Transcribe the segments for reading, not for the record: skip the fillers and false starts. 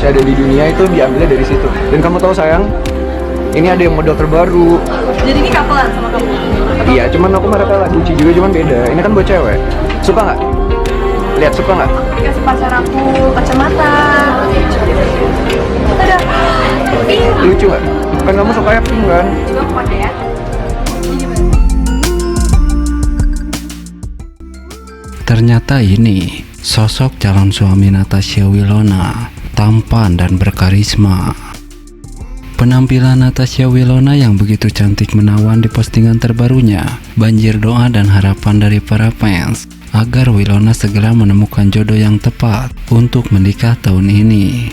masih ada di dunia itu diambilnya dari situ. Dan kamu tahu sayang, ini ada yang model terbaru. Jadi ini kapelan sama kamu? Iya, cuman aku mereka lah Gucci juga, cuman beda. Ini kan buat cewek. Suka nggak? Lihat, suka nggak? Kasih pacar aku kacamata. Ada pink. Lucu nggak? Kan kamu suka yang pink kan? Coba aku pakai ya. Ternyata ini sosok calon suami Natasha Wilona, tampan dan berkarisma. Penampilan Natasha Wilona yang begitu cantik menawan di postingan terbarunya banjir doa dan harapan dari para fans agar Wilona segera menemukan jodoh yang tepat untuk menikah tahun ini.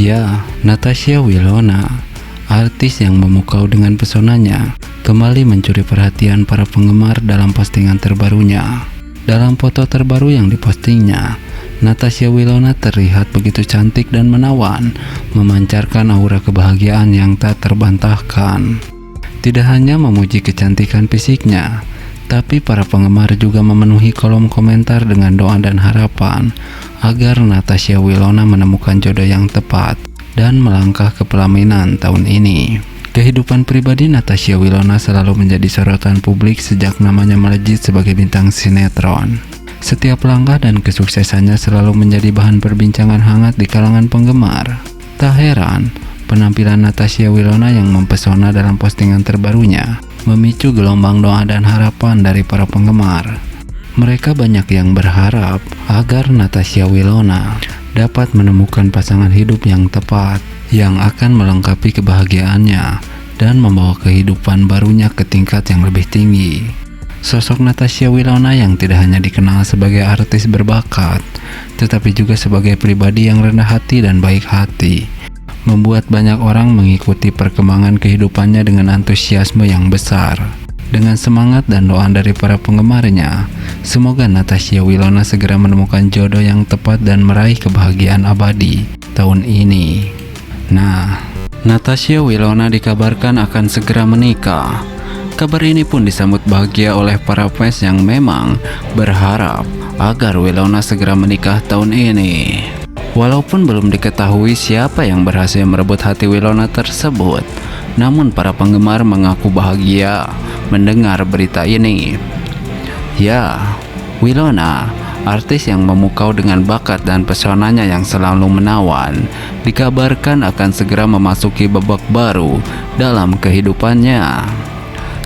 Ya, Natasha Wilona, artis yang memukau dengan pesonanya, kembali mencuri perhatian para penggemar dalam postingan terbarunya. Dalam foto terbaru yang dipostingnya, Natasha Wilona terlihat begitu cantik dan menawan, memancarkan aura kebahagiaan yang tak terbantahkan. Tidak hanya memuji kecantikan fisiknya, tapi para penggemar juga memenuhi kolom komentar dengan doa dan harapan agar Natasha Wilona menemukan jodoh yang tepat dan melangkah ke pelaminan tahun ini. Kehidupan pribadi Natasha Wilona selalu menjadi sorotan publik sejak namanya melejit sebagai bintang sinetron. Setiap langkah dan kesuksesannya selalu menjadi bahan perbincangan hangat di kalangan penggemar. Tak heran, penampilan Natasha Wilona yang mempesona dalam postingan terbarunya memicu gelombang doa dan harapan dari para penggemar. Mereka banyak yang berharap agar Natasha Wilona dapat menemukan pasangan hidup yang tepat yang akan melengkapi kebahagiaannya dan membawa kehidupan barunya ke tingkat yang lebih tinggi. Sosok Natasha Wilona yang tidak hanya dikenal sebagai artis berbakat, tetapi juga sebagai pribadi yang rendah hati dan baik hati, membuat banyak orang mengikuti perkembangan kehidupannya dengan antusiasme yang besar. Dengan semangat dan doa dari para penggemarnya, semoga Natasha Wilona segera menemukan jodoh yang tepat dan meraih kebahagiaan abadi tahun ini. Nah, Natasha Wilona dikabarkan akan segera menikah. Kabar ini pun disambut bahagia oleh para fans yang memang berharap agar Wilona segera menikah tahun ini. Walaupun belum diketahui siapa yang berhasil merebut hati Wilona tersebut, namun para penggemar mengaku bahagia mendengar berita ini. Ya, Wilona, artis yang memukau dengan bakat dan pesonanya yang selalu menawan, dikabarkan akan segera memasuki babak baru dalam kehidupannya.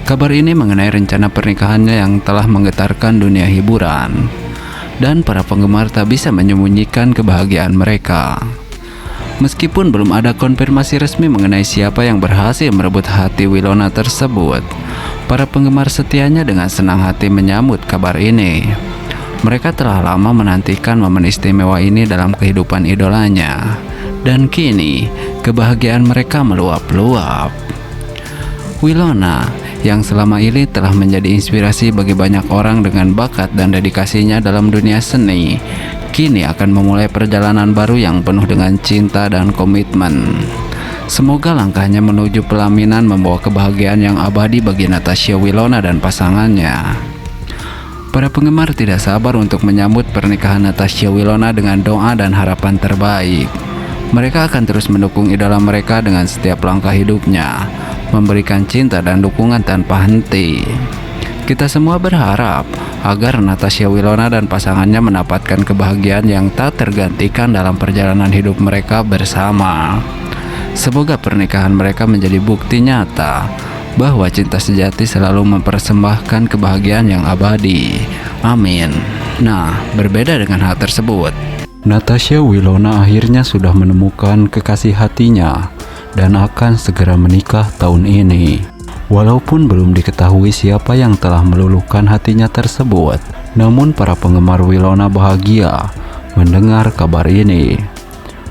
Kabar ini mengenai rencana pernikahannya yang telah menggetarkan dunia hiburan, dan para penggemar tak bisa menyembunyikan kebahagiaan mereka. Meskipun belum ada konfirmasi resmi mengenai siapa yang berhasil merebut hati Wilona tersebut, para penggemar setianya dengan senang hati menyambut kabar ini. Mereka telah lama menantikan momen istimewa ini dalam kehidupan idolanya, dan kini kebahagiaan mereka meluap-luap. Wilona yang selama ini telah menjadi inspirasi bagi banyak orang dengan bakat dan dedikasinya dalam dunia seni, kini akan memulai perjalanan baru yang penuh dengan cinta dan komitmen. Semoga langkahnya menuju pelaminan membawa kebahagiaan yang abadi bagi Natasha Wilona dan pasangannya. Para penggemar tidak sabar untuk menyambut pernikahan Natasha Wilona dengan doa dan harapan terbaik. Mereka akan terus mendukung idola mereka dengan setiap langkah hidupnya, memberikan cinta dan dukungan tanpa henti. Kita semua berharap agar Natasha Wilona dan pasangannya mendapatkan kebahagiaan yang tak tergantikan dalam perjalanan hidup mereka bersama. Semoga pernikahan mereka menjadi bukti nyata bahwa cinta sejati selalu mempersembahkan kebahagiaan yang abadi. Amin. Nah, berbeda dengan hal tersebut, Natasha Wilona akhirnya sudah menemukan kekasih hatinya dan akan segera menikah tahun ini. Walaupun belum diketahui siapa yang telah meluluhkan hatinya tersebut, namun para penggemar Wilona bahagia mendengar kabar ini.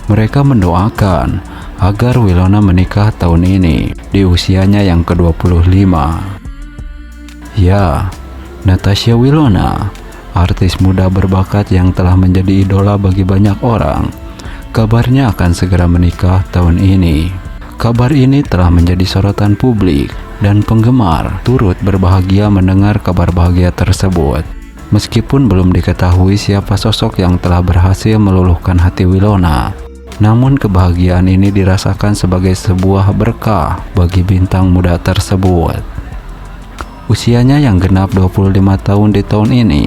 Mereka mendoakan agar Wilona menikah tahun ini di usianya yang ke-25. Ya, Natasha Wilona, artis muda berbakat yang telah menjadi idola bagi banyak orang, kabarnya akan segera menikah tahun ini. Kabar ini telah menjadi sorotan publik dan penggemar turut berbahagia mendengar kabar bahagia tersebut. Meskipun belum diketahui siapa sosok yang telah berhasil meluluhkan hati Wilona, Namun kebahagiaan ini dirasakan sebagai sebuah berkah bagi bintang muda tersebut. Usianya yang genap 25 tahun di tahun ini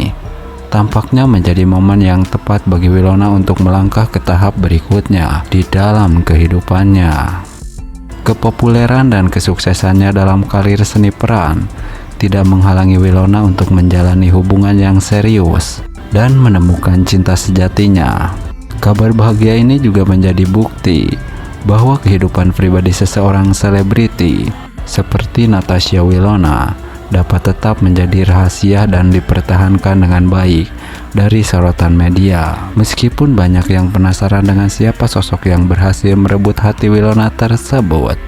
tampaknya menjadi momen yang tepat bagi Winona untuk melangkah ke tahap berikutnya di dalam kehidupannya. Kepopuleran dan kesuksesannya dalam karir seni peran tidak menghalangi Winona untuk menjalani hubungan yang serius dan menemukan cinta sejatinya. Kabar bahagia ini juga menjadi bukti bahwa kehidupan pribadi seseorang selebriti seperti Natasha Winona dapat tetap menjadi rahasia dan dipertahankan dengan baik dari sorotan media. Meskipun banyak yang penasaran dengan siapa sosok yang berhasil merebut hati Winona tersebut,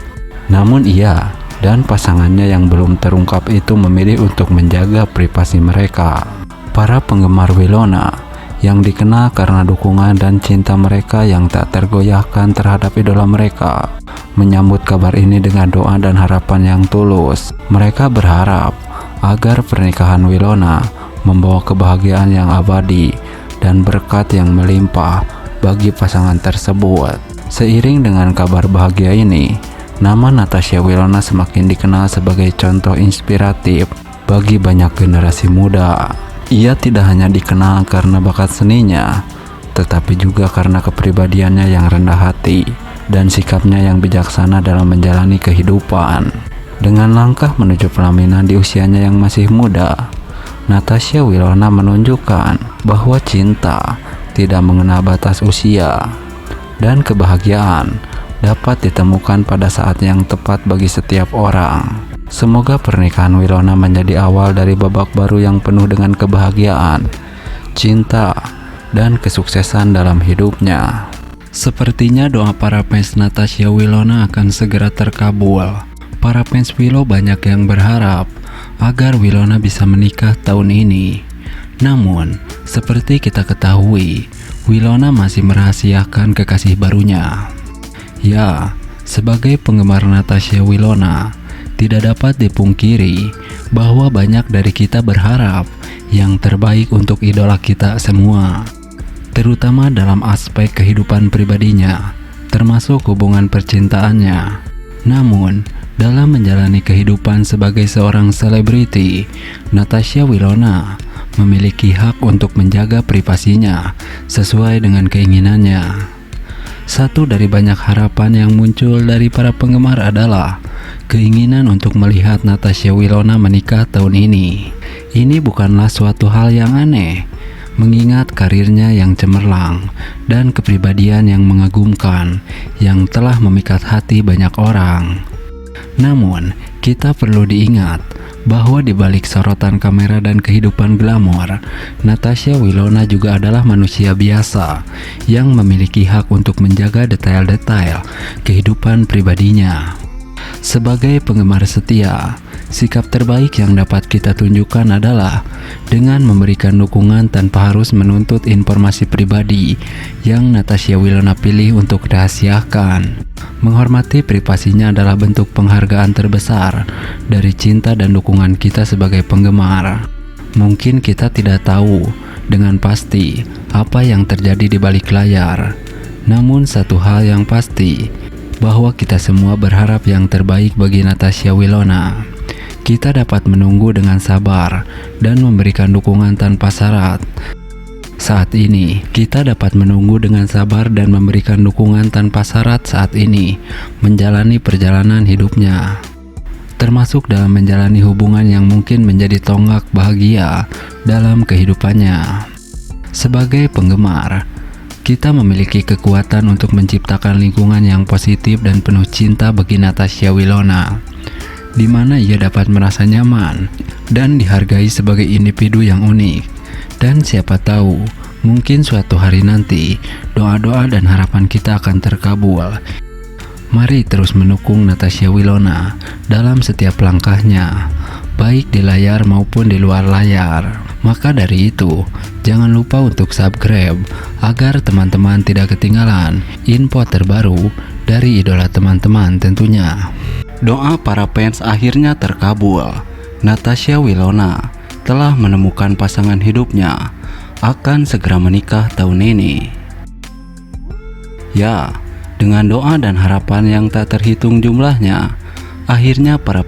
namun ia dan pasangannya yang belum terungkap itu memilih untuk menjaga privasi mereka. Para penggemar Winona yang dikenal karena dukungan dan cinta mereka yang tak tergoyahkan terhadap idola mereka menyambut kabar ini dengan doa dan harapan yang tulus. Mereka berharap agar pernikahan Winona membawa kebahagiaan yang abadi dan berkat yang melimpah bagi pasangan tersebut. Seiring dengan kabar bahagia ini, nama Natasha Winona semakin dikenal sebagai contoh inspiratif bagi banyak generasi muda. Ia tidak hanya dikenal karena bakat seninya, tetapi juga karena kepribadiannya yang rendah hati dan sikapnya yang bijaksana dalam menjalani kehidupan. Dengan langkah menuju pelaminan di usianya yang masih muda, Natasha Winona menunjukkan bahwa cinta tidak mengenal batas usia dan kebahagiaan dapat ditemukan pada saat yang tepat bagi setiap orang. Semoga pernikahan Winona menjadi awal dari babak baru yang penuh dengan kebahagiaan, cinta, dan kesuksesan dalam hidupnya. Sepertinya doa para fans Natasha Winona akan segera terkabul. Para fans Willow banyak yang berharap agar Winona bisa menikah tahun ini. Namun, seperti kita ketahui, Winona masih merahasiakan kekasih barunya. Ya, sebagai penggemar Natasha Winona, tidak dapat dipungkiri bahwa banyak dari kita berharap yang terbaik untuk idola kita semua, terutama dalam aspek kehidupan pribadinya, termasuk hubungan percintaannya. Namun, dalam menjalani kehidupan sebagai seorang selebriti, Natasha Winona memiliki hak untuk menjaga privasinya sesuai dengan keinginannya. Satu dari banyak harapan yang muncul dari para penggemar adalah keinginan untuk melihat Natasha Winona menikah tahun ini. Ini bukanlah suatu hal yang aneh, mengingat karirnya yang cemerlang dan kepribadian yang mengagumkan yang telah memikat hati banyak orang. Namun, kita perlu diingat bahwa di balik sorotan kamera dan kehidupan glamor, Natasha Winona juga adalah manusia biasa yang memiliki hak untuk menjaga detail-detail kehidupan pribadinya. Sebagai penggemar setia, sikap terbaik yang dapat kita tunjukkan adalah dengan memberikan dukungan tanpa harus menuntut informasi pribadi yang Natasha Winona pilih untuk dirahasiakan. Menghormati privasinya adalah bentuk penghargaan terbesar dari cinta dan dukungan kita sebagai penggemar. Mungkin kita tidak tahu dengan pasti apa yang terjadi di balik layar. Namun satu hal yang pasti, bahwa kita semua berharap yang terbaik bagi Natasha Winona. Kita dapat menunggu dengan sabar dan memberikan dukungan tanpa syarat. Saat ini, kita dapat menunggu dengan sabar dan memberikan dukungan tanpa syarat saat ini menjalani perjalanan hidupnya, termasuk dalam menjalani hubungan yang mungkin menjadi tonggak bahagia dalam kehidupannya. Sebagai penggemar, kita memiliki kekuatan untuk menciptakan lingkungan yang positif dan penuh cinta bagi Natasha Winona, di mana ia dapat merasa nyaman dan dihargai sebagai individu yang unik. Dan siapa tahu, mungkin suatu hari nanti doa-doa dan harapan kita akan terkabul. Mari terus mendukung Natasha Winona dalam setiap langkahnya, baik di layar maupun di luar layar. Maka dari itu, jangan lupa untuk subscribe agar teman-teman tidak ketinggalan info terbaru dari idola teman-teman tentunya. Doa para fans akhirnya terkabul. Natasha Winona telah menemukan pasangan hidupnya, akan segera menikah tahun ini. Ya, dengan doa dan harapan yang tak terhitung jumlahnya, akhirnya para